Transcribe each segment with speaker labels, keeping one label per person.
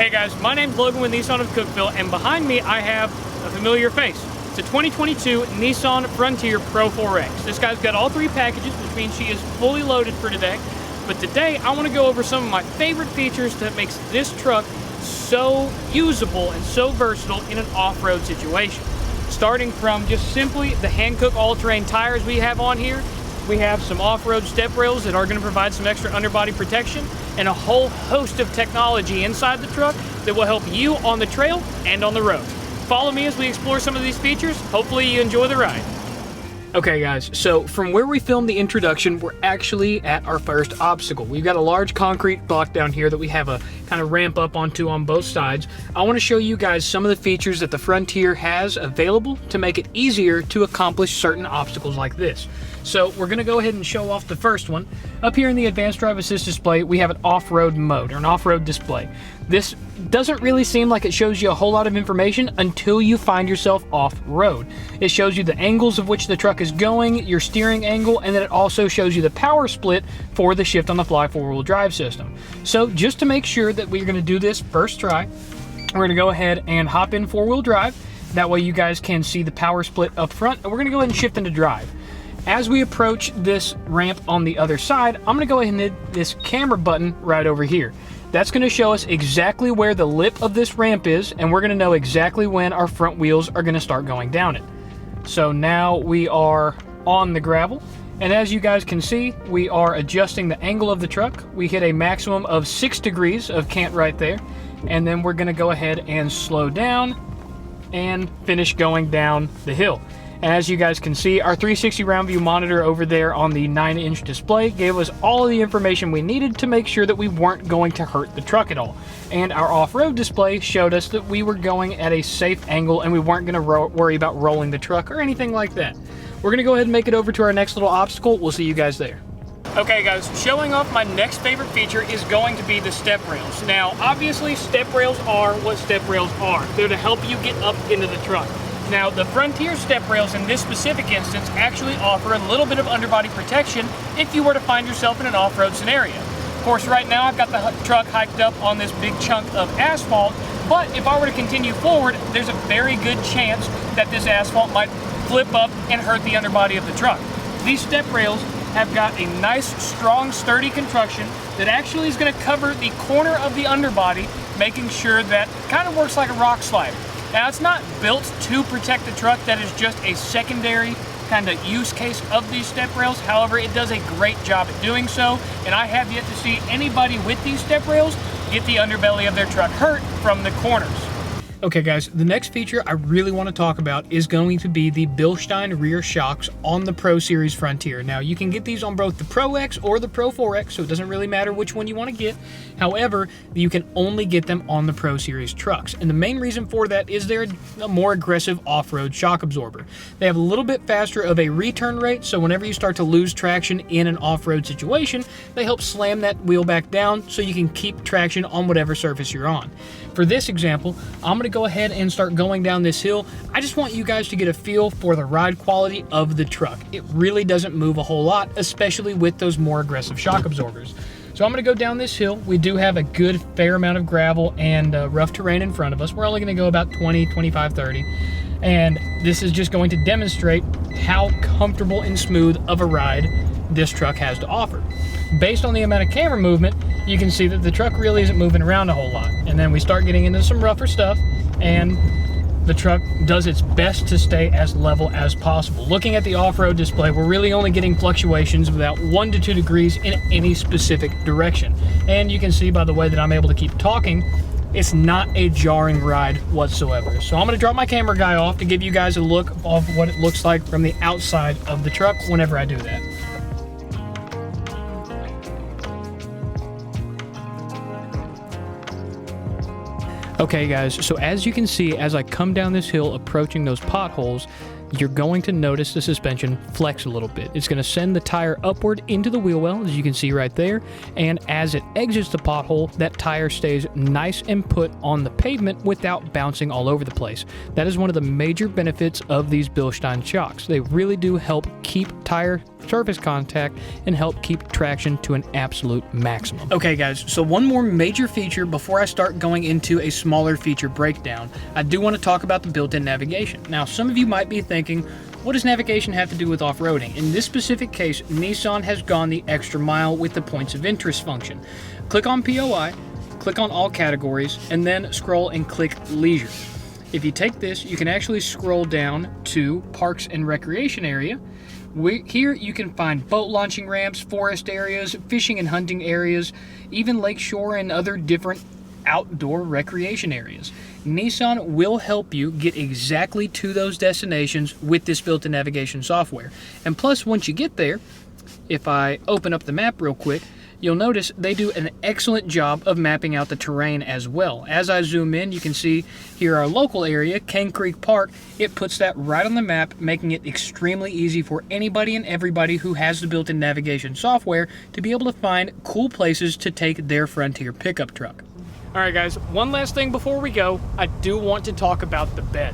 Speaker 1: Hey guys, my name's Logan with Nissan of Cookeville, and behind me I have a familiar face. It's a 2022 Nissan Frontier Pro 4X. This guy's got all three packages, which means she is fully loaded for today. But today I want to go over some of my favorite features that makes this truck so usable and so versatile in an off-road situation. Starting from just simply the Hankook all-terrain tires we have on here. We have some off-road step rails that are going to provide some extra underbody protection, and a whole host of technology inside the truck that will help you on the trail and on the road. Follow me as we explore some of these features. Hopefully you enjoy the ride. Okay guys, so from where we filmed the introduction, we're actually at our first obstacle. We've got a large concrete block down here that we have a kind of ramp up onto on both sides. I want to show you guys some of the features that the Frontier has available to make it easier to accomplish certain obstacles like this. So we're going to go ahead and show off the first one. Up here in the Advanced Drive Assist display, we have an off-road mode, or an off-road display. This doesn't really seem like it shows you a whole lot of information until you find yourself off-road. It shows you the angles of which the truck is going, your steering angle, and then it also shows you the power split for the shift on the fly four-wheel drive system. So just to make sure that we're going to do this first try, we're going to go ahead and hop in four-wheel drive. That way you guys can see the power split up front, and we're going to go ahead and shift into drive. As we approach this ramp on the other side, I'm going to go ahead and hit this camera button right over here. That's going to show us exactly where the lip of this ramp is, and we're going to know exactly when our front wheels are going to start going down it. So now we are on the gravel, and as you guys can see, we are adjusting the angle of the truck. We hit a maximum of 6 degrees of cant right there, and then we're going to go ahead and slow down and finish going down the hill. As you guys can see, our 360 round view monitor over there on the 9-inch display gave us all of the information we needed to make sure that we weren't going to hurt the truck at all. And our off-road display showed us that we were going at a safe angle and we weren't going to worry about rolling the truck or anything like that. We're going to go ahead and make it over to our next little obstacle. We'll see you guys there. Okay guys, showing off my next favorite feature is going to be the step rails. Now, obviously step rails are what step rails are. They're to help you get up into the truck. Now, the Frontier step rails in this specific instance actually offer a little bit of underbody protection if you were to find yourself in an off-road scenario. Of course, right now I've got the truck hiked up on this big chunk of asphalt, but if I were to continue forward, there's a very good chance that this asphalt might flip up and hurt the underbody of the truck. These step rails have got a nice, strong, sturdy construction that actually is going to cover the corner of the underbody, making sure that it kind of works like a rock slider. Now, it's not built to protect the truck. That is just a secondary kind of use case of these step rails. However, it does a great job at doing so, and I have yet to see anybody with these step rails get the underbelly of their truck hurt from the corners. Okay guys, the next feature I really want to talk about is going to be the Bilstein rear shocks on the Pro Series Frontier. Now, you can get these on both the Pro X or the Pro 4X, so it doesn't really matter which one you want to get. However, you can only get them on the Pro Series trucks. And the main reason for that is they're a more aggressive off-road shock absorber. They have a little bit faster of a return rate, so whenever you start to lose traction in an off-road situation, they help slam that wheel back down so you can keep traction on whatever surface you're on. For this example, I'm going to go ahead and start going down this hill. I just want you guys to get a feel for the ride quality of the truck. It really doesn't move a whole lot, especially with those more aggressive shock absorbers. So I'm going to go down this hill. We do have a good fair amount of gravel and rough terrain in front of us. We're only going to go about 20, 25, 30. And this is just going to demonstrate how comfortable and smooth of a ride this truck has to offer. Based on the amount of camera movement, you can see that the truck really isn't moving around a whole lot. And then we start getting into some rougher stuff, and the truck does its best to stay as level as possible. Looking at the off-road display, we're really only getting fluctuations of about 1 to 2 degrees in any specific direction. And you can see by the way that I'm able to keep talking, it's not a jarring ride whatsoever. So I'm going to drop my camera guy off to give you guys a look of what it looks like from the outside of the truck whenever I do that. Okay guys, so as you can see, as I come down this hill approaching those potholes, you're going to notice the suspension flex a little bit. It's going to send the tire upward into the wheel well, as you can see right there, and as it exits the pothole, that tire stays nice and put on the pavement without bouncing all over the place. That is one of the major benefits of these Bilstein shocks. They really do help keep tire surface contact and help keep traction to an absolute maximum. Okay guys, so one more major feature before I start going into a smaller feature breakdown. I do want to talk about the built-in navigation. Now, some of you might be thinking, what does navigation have to do with off-roading? In this specific case, Nissan has gone the extra mile with the points of interest function. Click on POI, click on all categories, and then scroll and click leisure. If you take this, you can actually scroll down to parks and recreation area. Here you can find boat launching ramps, forest areas, fishing and hunting areas, even lakeshore and other different outdoor recreation areas. Nissan will help you get exactly to those destinations with this built-in navigation software. And plus, once you get there, if I open up the map real quick, you'll notice they do an excellent job of mapping out the terrain as well. As I zoom in, you can see here our local area, Cane Creek Park. It puts that right on the map, making it extremely easy for anybody and everybody who has the built-in navigation software to be able to find cool places to take their Frontier pickup truck. All right, guys, one last thing before we go. I do want to talk about the bed.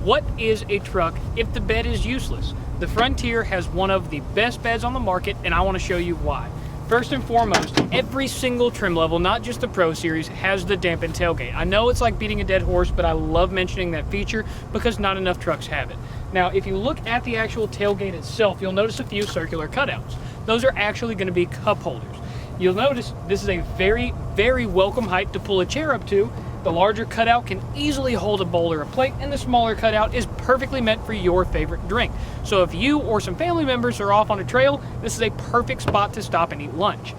Speaker 1: What is a truck if the bed is useless? The Frontier has one of the best beds on the market, and I want to show you why. First and foremost, every single trim level, not just the Pro Series, has the dampened tailgate. I know it's like beating a dead horse, but I love mentioning that feature because not enough trucks have it. Now, if you look at the actual tailgate itself, you'll notice a few circular cutouts. Those are actually going to be cup holders. You'll notice this is a very, very welcome height to pull a chair up to. The larger cutout can easily hold a bowl or a plate, and the smaller cutout is perfectly meant for your favorite drink. So if you or some family members are off on a trail, this is a perfect spot to stop and eat lunch.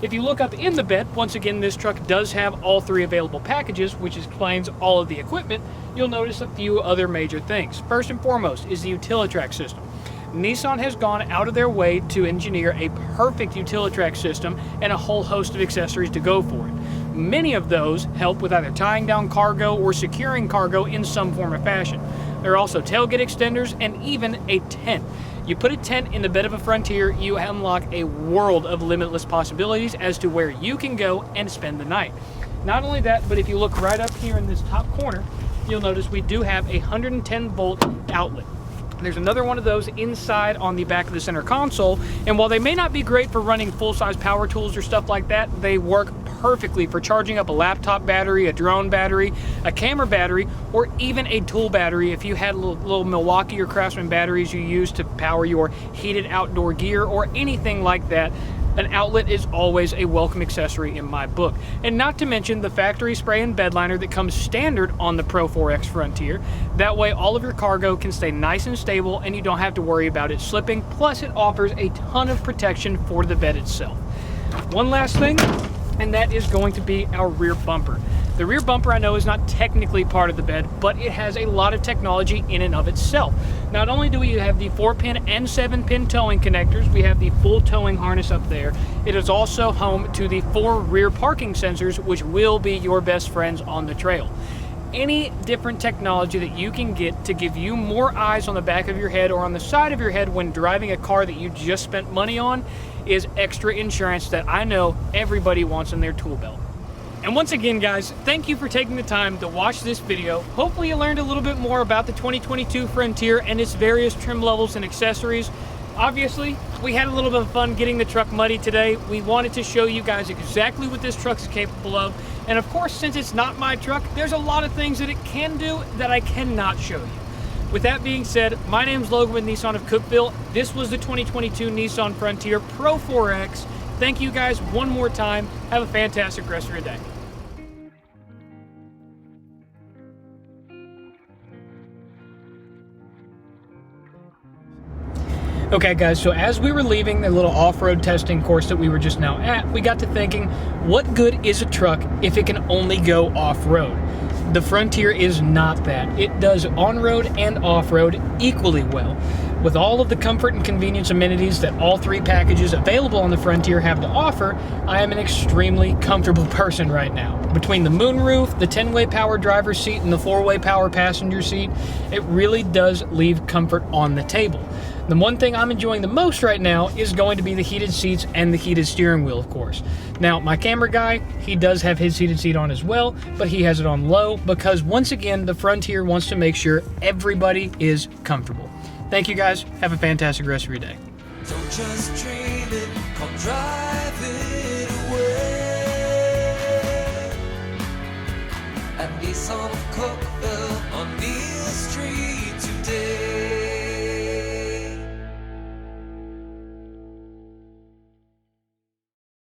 Speaker 1: If you look up in the bed, once again, this truck does have all three available packages, which explains all of the equipment. You'll notice a few other major things. First and foremost is the Utilitrack system. Nissan has gone out of their way to engineer a perfect Utilitrack system and a whole host of accessories to go for it. Many of those help with either tying down cargo or securing cargo in some form or fashion. There are also tailgate extenders and even a tent. You put a tent in the bed of a Frontier, you unlock a world of limitless possibilities as to where you can go and spend the night. Not only that, but if you look right up here in this top corner, you'll notice we do have a 110 volt outlet. There's another one of those inside on the back of the center console, and while they may not be great for running full-size power tools or stuff like that, they work perfectly for charging up a laptop battery, a drone battery, a camera battery, or even a tool battery if you had little Milwaukee or Craftsman batteries you use to power your heated outdoor gear or anything like that. An outlet is always a welcome accessory in my book. And not to mention the factory spray and bed liner that comes standard on the Pro 4X Frontier. That way all of your cargo can stay nice and stable and you don't have to worry about it slipping. Plus it offers a ton of protection for the bed itself. One last thing, and that is going to be our rear bumper. The rear bumper I know is not technically part of the bed, but it has a lot of technology in and of itself. Not only do we have the 4-pin and 7-pin towing connectors, we have the full towing harness up there. It is also home to the 4 rear parking sensors, which will be your best friends on the trail. Any different technology that you can get to give you more eyes on the back of your head or on the side of your head when driving a car that you just spent money on is extra insurance that I know everybody wants in their tool belt. And once again, guys, thank you for taking the time to watch this video. Hopefully you learned a little bit more about the 2022 Frontier and its various trim levels and accessories. Obviously, we had a little bit of fun getting the truck muddy today. We wanted to show you guys exactly what this truck is capable of. And of course, since it's not my truck, there's a lot of things that it can do that I cannot show you. With that being said, my name is Logan with Nissan of Cookeville. This was the 2022 Nissan Frontier Pro 4X. Thank you guys one more time. Have a fantastic rest of your day. Okay guys, so as we were leaving the little off-road testing course that we were just now at, we got to thinking, what good is a truck if it can only go off-road? The Frontier is not that. It does on-road and off-road equally well. With all of the comfort and convenience amenities that all 3 packages available on the Frontier have to offer, I am an extremely comfortable person right now. Between the moonroof, the 10-way power driver's seat, and the 4-way power passenger seat, it really does leave comfort on the table. The one thing I'm enjoying the most right now is going to be the heated seats and the heated steering wheel, of course. Now, my camera guy, he does have his heated seat on as well, but he has it on low because, once again, the Frontier wants to make sure everybody is comfortable. Thank you guys. Have a fantastic rest of your day.
Speaker 2: Don't just dream it, come drive it away. At Nissan of Cookeville on Neal Street.